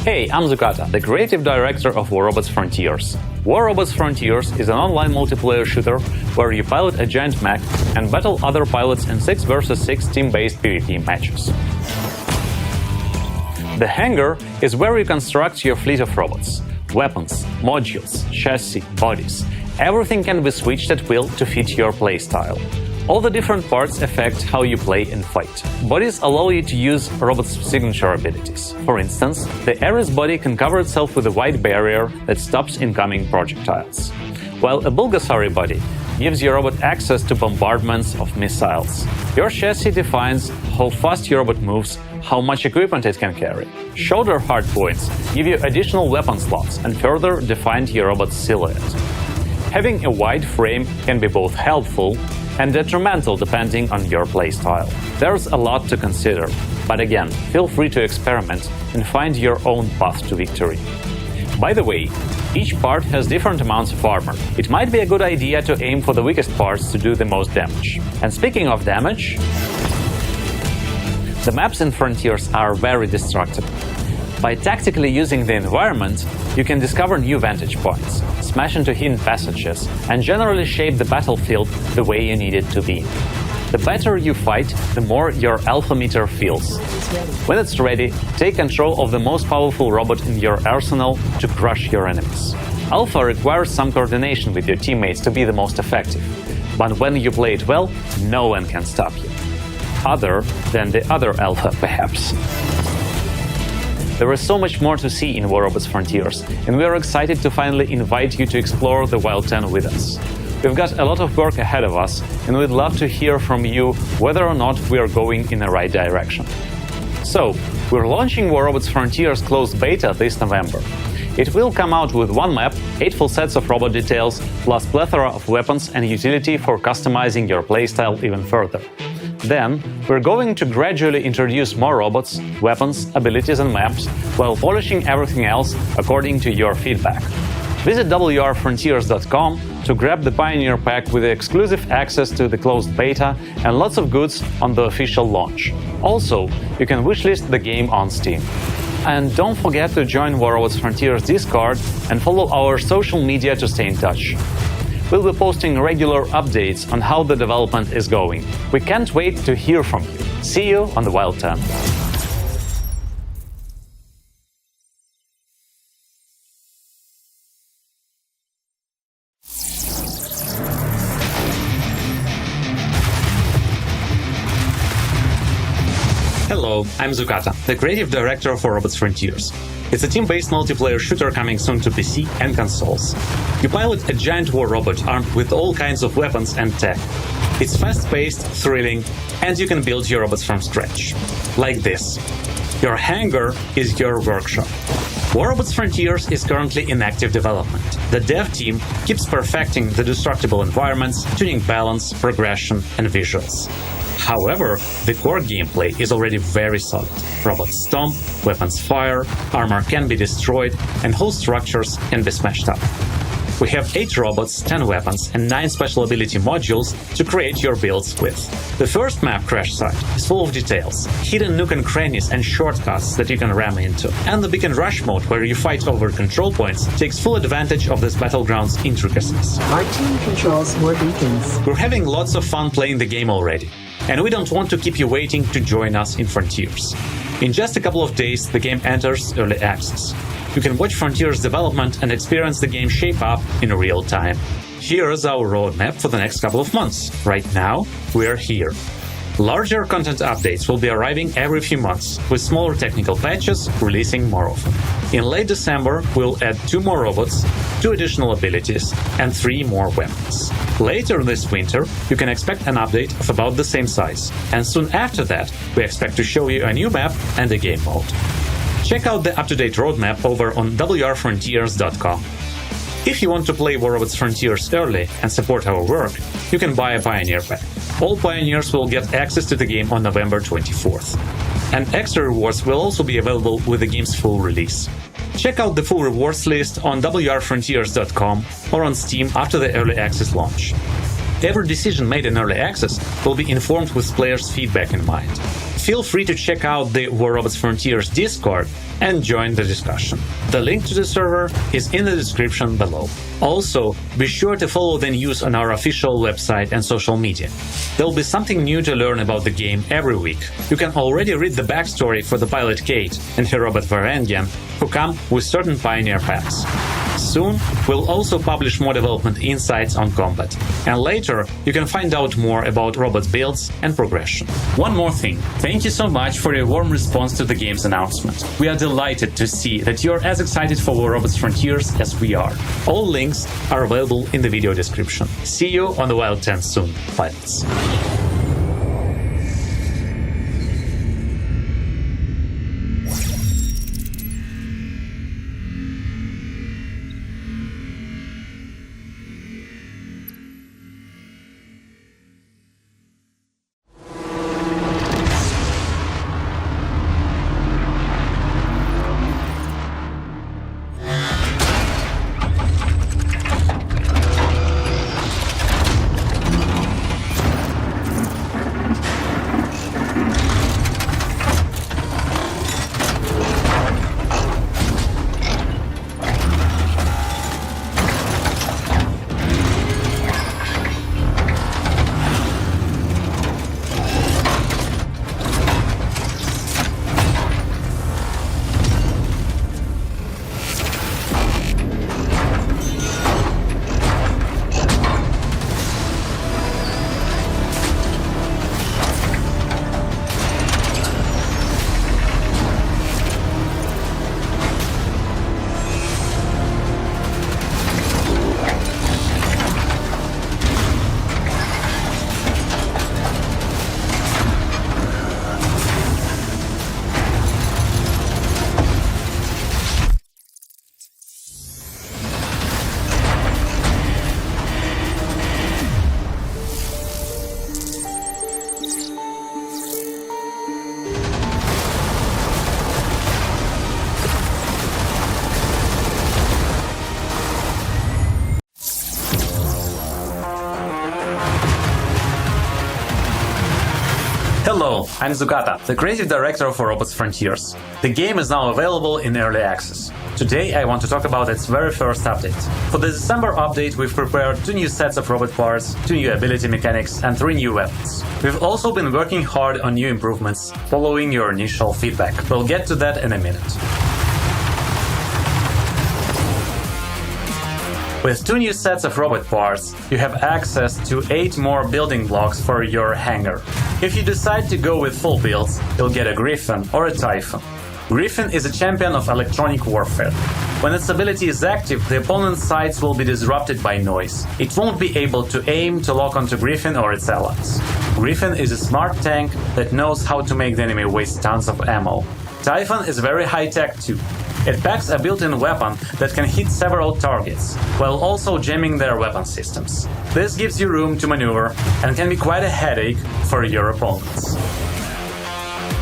Hey, I'm Zukata, the creative director of War Robots Frontiers. War Robots Frontiers is an online multiplayer shooter where you pilot a giant mech and battle other pilots in 6 vs 6 team-based PvP matches. The hangar is where you construct your fleet of robots. Weapons, modules, chassis, bodies. Everything can be switched at will to fit your playstyle. All the different parts affect how you play and fight. Bodies allow you to use robot's signature abilities. For instance, the Ares body can cover itself with a white barrier that stops incoming projectiles, while a Bulgasari body gives your robot access to bombardments of missiles. Your chassis defines how fast your robot moves, how much equipment it can carry. Shoulder hardpoints give you additional weapon slots and further define your robot's silhouette. Having a wide frame can be both helpful and detrimental depending on your playstyle. There's a lot to consider, but again, feel free to experiment and find your own path to victory. By the way, each part has different amounts of armor. It might be a good idea to aim for the weakest parts to do the most damage. And speaking of damage, the maps in Frontiers are very destructive. By tactically using the environment, you can discover new vantage points, smash into hidden passages, and generally shape the battlefield the way you need it to be. The better you fight, the more your alpha meter feels. When it's ready, take control of the most powerful robot in your arsenal to crush your enemies. Alpha requires some coordination with your teammates to be the most effective, but when you play it well, no one can stop you. Other than the other alpha, perhaps. There is so much more to see in War Robots Frontiers, and we are excited to finally invite you to explore the Wild 10 with us. We've got a lot of work ahead of us, and we'd love to hear from you whether or not we are going in the right direction. So, we're launching War Robots Frontiers closed beta this November. It will come out with one map, 8 full sets of robot details, plus plethora of weapons and utility for customizing your playstyle even further. Then, we're going to gradually introduce more robots, weapons, abilities and maps, while polishing everything else according to your feedback. Visit WRFrontiers.com to grab the Pioneer Pack with exclusive access to the closed beta and lots of goods on the official launch. Also, you can wishlist the game on Steam. And don't forget to join War Robots Frontiers Discord and follow our social media to stay in touch. We'll be posting regular updates on how the development is going. We can't wait to hear from you. See you on the Wild 10. Hello, I'm Zukata, the creative director of War Robots Frontiers. It's a team-based multiplayer shooter coming soon to PC and consoles. You pilot a giant war robot armed with all kinds of weapons and tech. It's fast-paced, thrilling, and you can build your robots from scratch. Like this. Your hangar is your workshop. War Robots Frontiers is currently in active development. The dev team keeps perfecting the destructible environments, tuning balance, progression, and visuals. However, the core gameplay is already very solid. Robots stomp, weapons fire, armor can be destroyed, and whole structures can be smashed up. We have 8 robots, 10 weapons, and 9 special ability modules to create your builds with. The first map, Crash Site, is full of details, hidden nook and crannies and shortcuts that you can ram into. And the Beacon Rush mode, where you fight over control points, takes full advantage of this battleground's intricacies. Our team controls more beacons. We're having lots of fun playing the game already, and we don't want to keep you waiting to join us in Frontiers. In just a couple of days, the game enters early access. You can watch Frontiers' development and experience the game shape up in real time. Here's our roadmap for the next couple of months. Right now, we're here. Larger content updates will be arriving every few months, with smaller technical patches releasing more often. In late December, we'll add 2 more robots, 2 additional abilities, and 3 more weapons. Later this winter, you can expect an update of about the same size, and soon after that, we expect to show you a new map and a game mode. Check out the up-to-date roadmap over on WRFrontiers.com. If you want to play War Robots Frontiers early and support our work, you can buy a Pioneer Pack. All Pioneers will get access to the game on November 24th. And extra rewards will also be available with the game's full release. Check out the full rewards list on WRFrontiers.com or on Steam after the early access launch. Every decision made in early access will be informed with players' feedback in mind. feel free to check out the War Robots Frontiers Discord and join the discussion. The link to the server is in the description below. Also, be sure to follow the news on our official website and social media. There'll be something new to learn about the game every week. You can already read the backstory for the pilot Kate and her robot Varangian, who come with certain Pioneer packs. Soon, we'll also publish more development insights on combat. And later, you can find out more about robot builds and progression. One more thing. Thank you so much for your warm response to the game's announcement. We are delighted to see that you're as excited for War Robots Frontiers as we are. All links are available in the video description. See you on the Wild 10 soon, pilots. Hello, I'm Zugata, the creative director for Robots Frontiers. The game is now available in early access. Today I want to talk about its very first update. For the December update, we've prepared 2 new sets of robot parts, 2 new ability mechanics, and 3 new weapons. We've also been working hard on new improvements, following your initial feedback. We'll get to that in a minute. With 2 new sets of robot parts, you have access to 8 more building blocks for your hangar. If you decide to go with full builds, you'll get a Griffin or a Typhon. Griffin is a champion of electronic warfare. When its ability is active, the opponent's sights will be disrupted by noise. It won't be able to aim to lock onto Griffin or its allies. Griffin is a smart tank that knows how to make the enemy waste tons of ammo. Typhon is very high-tech too. It packs a built-in weapon that can hit several targets, while also jamming their weapon systems. This gives you room to maneuver and can be quite a headache for your opponents.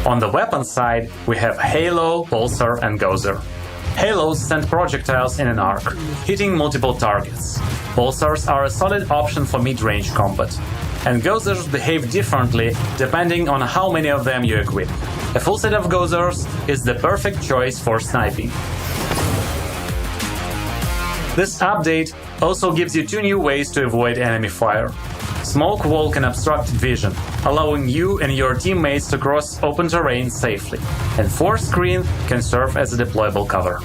On the weapon side, we have Halo, Pulsar and Gozer. Halos send projectiles in an arc, hitting multiple targets. Pulsars are a solid option for mid-range combat. And Gozers behave differently depending on how many of them you equip. A full set of Gozers is the perfect choice for sniping. This update also gives you 2 new ways to avoid enemy fire. Smoke wall can obstruct vision, allowing you and your teammates to cross open terrain safely, and force screen can serve as a deployable cover.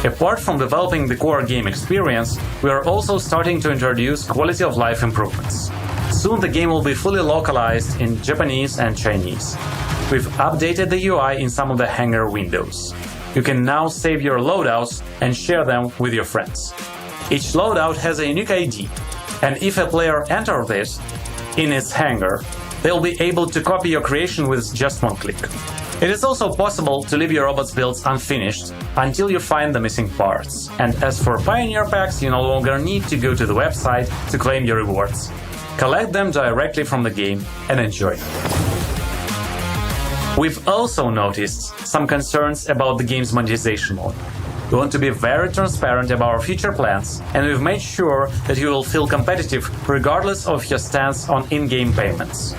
Apart from developing the core game experience, we are also starting to introduce quality of life improvements. Soon the game will be fully localized in Japanese and Chinese. We've updated the UI in some of the hangar windows. You can now save your loadouts and share them with your friends. Each loadout has a unique ID, and if a player enters this in its hangar, they'll be able to copy your creation with just 1 click. It is also possible to leave your robots builds unfinished until you find the missing parts. And as for Pioneer packs, you no longer need to go to the website to claim your rewards. Collect them directly from the game and enjoy. We've also noticed some concerns about the game's monetization mode. We want to be very transparent about our future plans, and we've made sure that you will feel competitive regardless of your stance on in-game payments.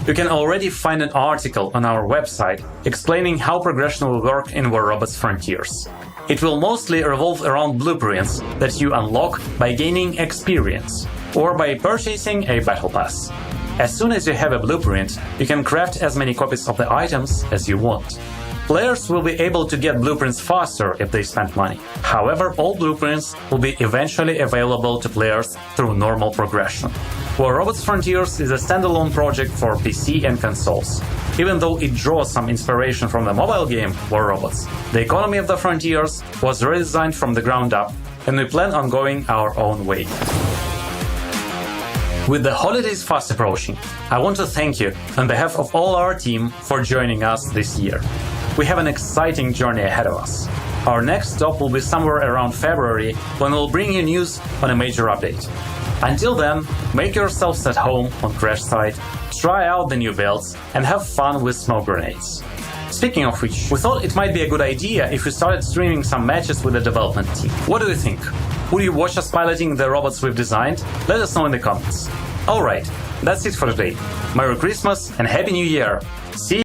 You can already find an article on our website explaining how progression will work in War Robots Frontiers. It will mostly revolve around blueprints that you unlock by gaining experience or by purchasing a battle pass. As soon as you have a blueprint, you can craft as many copies of the items as you want. Players will be able to get blueprints faster if they spend money. However, all blueprints will be eventually available to players through normal progression. War Robots Frontiers is a standalone project for PC and consoles. Even though it draws some inspiration from the mobile game War Robots, the economy of the Frontiers was redesigned from the ground up, and we plan on going our own way. With the holidays fast approaching, I want to thank you on behalf of all our team for joining us this year. We have an exciting journey ahead of us. Our next stop will be somewhere around February, when we'll bring you news on a major update. Until then, make yourselves at home on Crash Site, try out the new builds, and have fun with smoke grenades. Speaking of which, we thought it might be a good idea if we started streaming some matches with the development team. What do you think? Would you watch us piloting the robots we've designed? Let us know in the comments. Alright, that's it for today. Merry Christmas and Happy New Year! See you!